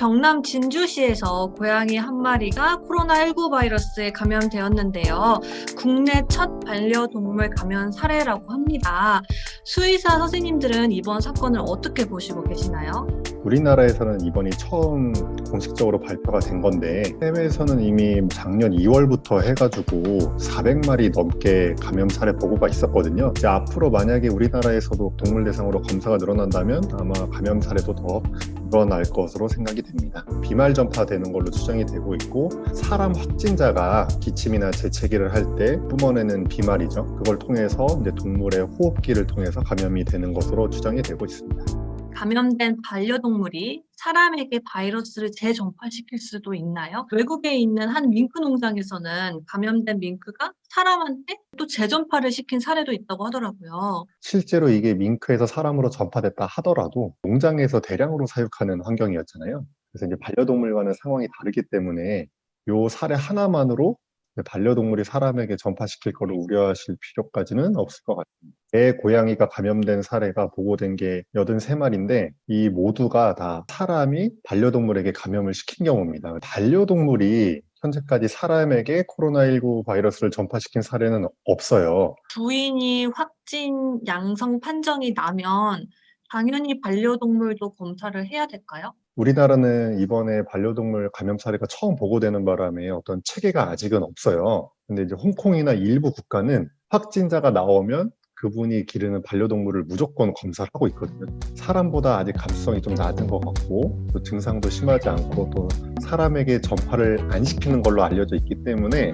경남 진주시에서 고양이 한 마리가 코로나19 바이러스에 감염되었는데요. 국내 첫 반려동물 감염 사례라고 합니다. 수의사 선생님들은 이번 사건을 어떻게 보시고 계시나요? 우리나라에서는 이번이 처음 공식적으로 발표가 된 건데 해외에서는 이미 작년 2월부터 해가지고 400마리 넘게 감염 사례 보고가 있었거든요. 이제 앞으로 만약에 우리나라에서도 동물 대상으로 검사가 늘어난다면 아마 감염 사례도 더 늘어날 것으로 생각이 됩니다. 비말 전파되는 걸로 추정이 되고 있고 사람 확진자가 기침이나 재채기를 할 때 뿜어내는 비말이죠. 그걸 통해서 이제 동물의 호흡기를 통해서 감염이 되는 것으로 추정이 되고 있습니다. 감염된 반려동물이 사람에게 바이러스를 재전파시킬 수도 있나요? 외국에 있는 한 밍크 농장에서는 감염된 밍크가 사람한테 또 재전파를 시킨 사례도 있다고 하더라고요. 실제로 이게 밍크에서 사람으로 전파됐다 하더라도 농장에서 대량으로 사육하는 환경이었잖아요. 그래서 이제 반려동물과는 상황이 다르기 때문에 요 사례 하나만으로 반려동물이 사람에게 전파시킬 거를 우려하실 필요까지는 없을 것 같습니다. 개, 고양이가 감염된 사례가 보고된 게 83마리인데 이 모두가 다 사람이 반려동물에게 감염을 시킨 경우입니다. 반려동물이 현재까지 사람에게 코로나19 바이러스를 전파시킨 사례는 없어요. 부인이 확진 양성 판정이 나면 당연히 반려동물도 검사를 해야 될까요? 우리나라는 이번에 반려동물 감염 사례가 처음 보고되는 바람에 어떤 체계가 아직은 없어요. 근데 이제 홍콩이나 일부 국가는 확진자가 나오면 그분이 기르는 반려동물을 무조건 검사를 하고 있거든요. 사람보다 아직 감수성이 좀 낮은 것 같고 또 증상도 심하지 않고 또 사람에게 전파를 안 시키는 걸로 알려져 있기 때문에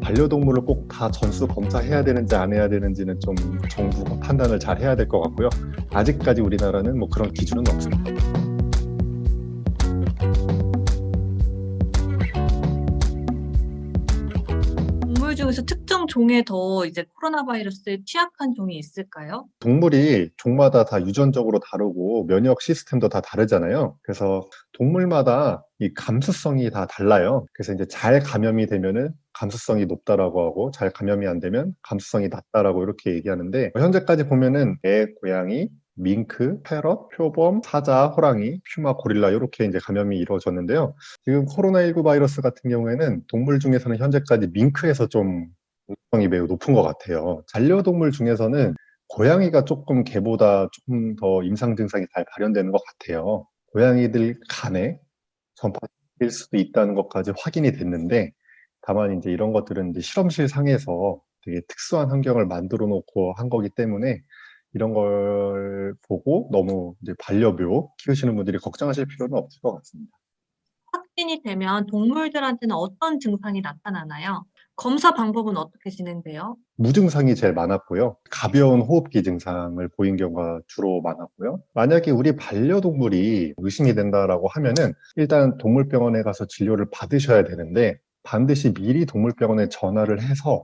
반려동물을 꼭 다 전수 검사해야 되는지 안 해야 되는지는 좀 정부가 판단을 잘 해야 될 것 같고요. 아직까지 우리나라는 뭐 그런 기준은 없습니다. 동물 중에서 특정 종에 더 이제 코로나 바이러스에 취약한 종이 있을까요? 동물이 종마다 다 유전적으로 다르고 면역 시스템도 다 다르잖아요. 그래서 동물마다 이 감수성이 다 달라요. 그래서 이제 잘 감염이 되면은 감수성이 높다라고 하고 잘 감염이 안 되면 감수성이 낮다라고 이렇게 얘기하는데 현재까지 보면은 개, 고양이, 밍크, 패럿, 표범, 사자, 호랑이, 퓨마, 고릴라 이렇게 이제 감염이 이루어졌는데요. 지금 코로나19 바이러스 같은 경우에는 동물 중에서는 현재까지 밍크에서 좀 공통성이 매우 높은 것 같아요. 반려동물 중에서는 고양이가 조금 개보다 조금 더 임상 증상이 잘 발현되는 것 같아요. 고양이들 간에 전파일 수도 있다는 것까지 확인이 됐는데, 다만 이제 이런 것들은 이제 실험실 상에서 되게 특수한 환경을 만들어 놓고 한 거기 때문에 이런 걸 보고 너무 이제 반려묘 키우시는 분들이 걱정하실 필요는 없을 것 같습니다. 확진이 되면 동물들한테는 어떤 증상이 나타나나요? 검사 방법은 어떻게 진행돼요? 무증상이 제일 많았고요. 가벼운 호흡기 증상을 보인 경우가 주로 많았고요. 만약에 우리 반려동물이 의심이 된다라고 하면은 일단 동물병원에 가서 진료를 받으셔야 되는데 반드시 미리 동물병원에 전화를 해서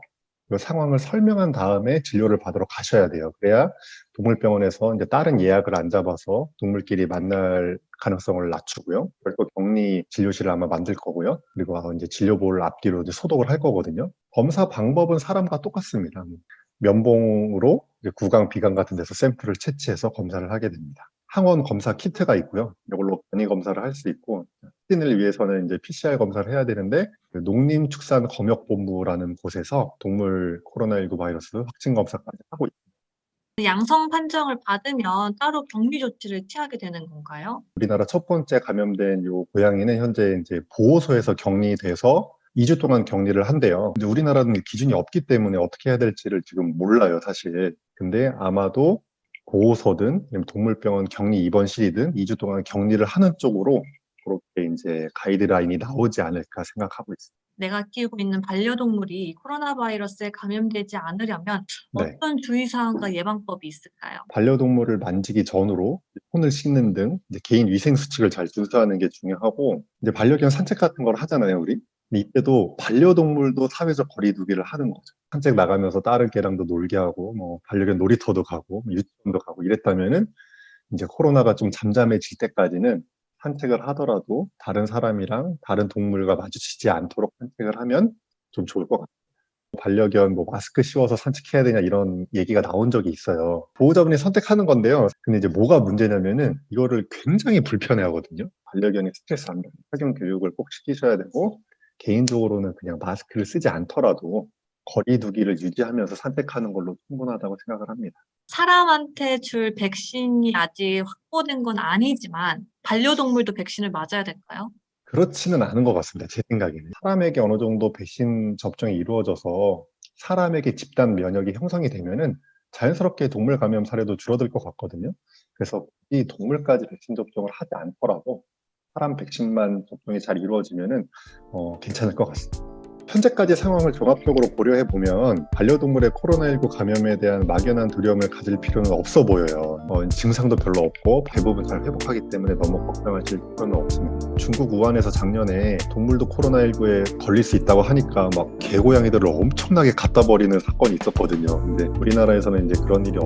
그 상황을 설명한 다음에 진료를 받으러 가셔야 돼요. 그래야 동물병원에서 이제 다른 예약을 안 잡아서 동물끼리 만날 가능성을 낮추고요. 별도 격리 진료실을 아마 만들 거고요. 그리고 이제 진료보를 앞뒤로 이제 소독을 할 거거든요. 검사 방법은 사람과 똑같습니다. 면봉으로 이제 구강, 비강 같은 데서 샘플을 채취해서 검사를 하게 됩니다. 항원 검사 키트가 있고요. 이걸로 변이 검사를 할 수 있고, 확진을 위해서는 이제 PCR 검사를 해야 되는데, 그 농림축산검역본부라는 곳에서 동물 코로나19 바이러스 확진 검사까지 하고 있습니다. 양성 판정을 받으면 따로 격리 조치를 취하게 되는 건가요? 우리나라 첫 번째 감염된 요 고양이는 현재 이제 보호소에서 격리돼서 2주 동안 격리를 한대요. 근데 우리나라는 기준이 없기 때문에 어떻게 해야 될지를 지금 몰라요, 사실. 근데 아마도 보호소든 아니면 동물병원 격리 입원실이든 2주 동안 격리를 하는 쪽으로 그렇게 이제 가이드라인이 나오지 않을까 생각하고 있습니다. 내가 키우고 있는 반려동물이 코로나 바이러스에 감염되지 않으려면 네. 어떤 주의사항과 예방법이 있을까요? 반려동물을 만지기 전으로 손을 씻는 등 이제 개인 위생 수칙을 잘 준수하는 게 중요하고 이제 반려견 산책 같은 걸 하잖아요, 우리. 근데 이때도 반려동물도 사회적 거리두기를 하는 거죠. 산책 나가면서 다른 개랑도 놀게 하고 뭐 반려견 놀이터도 가고 뭐 유치원도 가고 이랬다면은 이제 코로나가 좀 잠잠해질 때까지는 산책을 하더라도 다른 사람이랑 다른 동물과 마주치지 않도록 산책을 하면 좀 좋을 것 같아요. 반려견 뭐 마스크 씌워서 산책해야 되냐 이런 얘기가 나온 적이 있어요. 보호자분이 선택하는 건데요. 근데 이제 뭐가 문제냐면은 이거를 굉장히 불편해하거든요. 반려견이 스트레스 안 받는 착용 교육을 꼭 시키셔야 되고 개인적으로는 그냥 마스크를 쓰지 않더라도 거리 두기를 유지하면서 산책하는 걸로 충분하다고 생각을 합니다. 사람한테 줄 백신이 아직 확보된 건 아니지만 반려동물도 백신을 맞아야 될까요? 그렇지는 않은 것 같습니다. 제 생각에는. 사람에게 어느 정도 백신 접종이 이루어져서 사람에게 집단 면역이 형성이 되면은 자연스럽게 동물 감염 사례도 줄어들 것 같거든요. 그래서 이 동물까지 백신 접종을 하지 않더라도 사람 백신만 접종이 잘 이루어지면은 괜찮을 것 같습니다. 현재까지 상황을 종합적으로 고려해 보면 반려동물의 코로나19 감염에 대한 막연한 두려움을 가질 필요는 없어 보여요. 증상도 별로 없고 대부분 잘 회복하기 때문에 너무 걱정하실 필요는 없습니다. 중국 우한에서 작년에 동물도 코로나19에 걸릴 수 있다고 하니까 막 개고양이들을 엄청나게 갖다 버리는 사건이 있었거든요. 근데 우리나라에서는 이제 그런 일이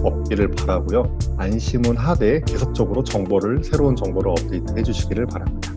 없기를 바라고요. 안심은 하되 계속적으로 새로운 정보를 업데이트해 주시기를 바랍니다.